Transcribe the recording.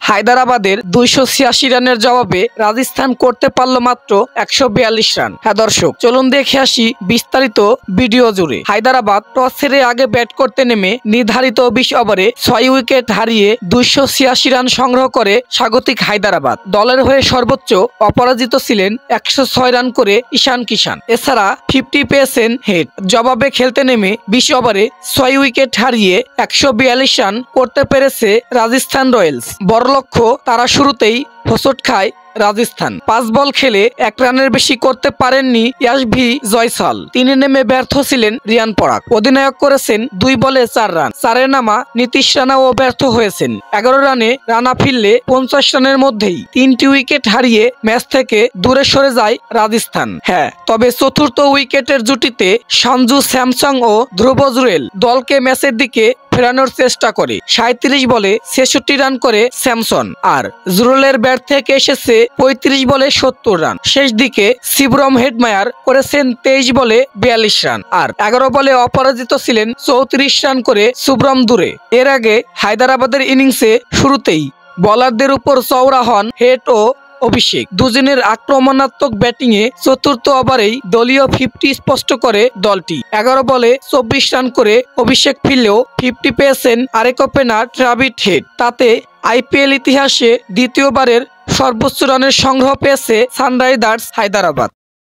হায়দরাবাদের 286 রানের জবাবে রাজস্থান করতে পারল মাত্র 142 রান। হ্যাঁ দর্শক, চলুন দেখে আসি বিস্তারিত ভিডিও জুড়ে। হায়দরাবাদ টস হেরে আগে ব্যাট করতে নেমে নির্ধারিত 20 ওভারে 6 উইকেট হারিয়ে 286 রান সংগ্রহ করে স্বাগতিক হায়দরাবাদ। দলের হয়ে সর্বোচ্চ অপরাজিত ছিলেন 106 রান করে ঈশান কিষান। এছাড়া 50 পেয়েছেন হেড। জবাবে খেলতে নেমে 20 ওভারে 6 উইকেট হারিয়ে 142 রান করতে পেরেছে রাজস্থান রয়্যালস। বড় লক্ষ্য, তারা শুরুতেই হোঁচট খায় রাজস্থান। 5 বল খেলে 1 রানের বেশি করতে পারেননি ইয়াশভি জয়সাল। তিনি নেমে ব্যর্থ ছিলেন রিয়ান পরাগ। অধিনায়ক করেছেন 2 বলে 4 রান। 4 নামা নীতিশ রানাও ব্যর্থ হয়েছেন। 11 রানে রানা ফিরলে 50 রানের মধ্যেই 3টি উইকেট হারিয়ে ম্যাচ থেকে দূরে সরে যায় রাজস্থান। হ্যাঁ, তবে চতুর্থ উইকেটের জুটিতে সঞ্জু স্যামসং ও ধ্রুব জুরেল দলকে ম্যাচের দিকে ফেরানোর চেষ্টা করে। 37 বলে 66 রান করে স্যামসন, আর জুরেলের ব্যাট থেকে এসেছে 35 বলে 70 রান। শেষ দিকে শিবরম হেডমায়ার করেছেন 23 বলে 42 রান, আর 11 বলে অপরাজিত ছিলেন 34 রান করে শুভ্রম দুরে। এর আগে হায়দরাবাদের ইনিংসে শুরুতেই বোলারদের উপর চওড়া হন হেড ও অভিষেক। দুজনের আক্রমণাত্মক ব্যাটিংয়ে চতুর্থ ওভারেই দলীয় 50 স্পষ্ট করে দলটি। 11 বলে 24 রান করে অভিষেক ফিরলেও 50 পেয়েছেন আরেক ওপেনার ট্রাভিস হেড। তাতে আইপিএল ইতিহাসে দ্বিতীয়বারের সর্বোচ্চ রানের সংগ্রহ পেয়েছে সানরাইজার্স হায়দরাবাদ।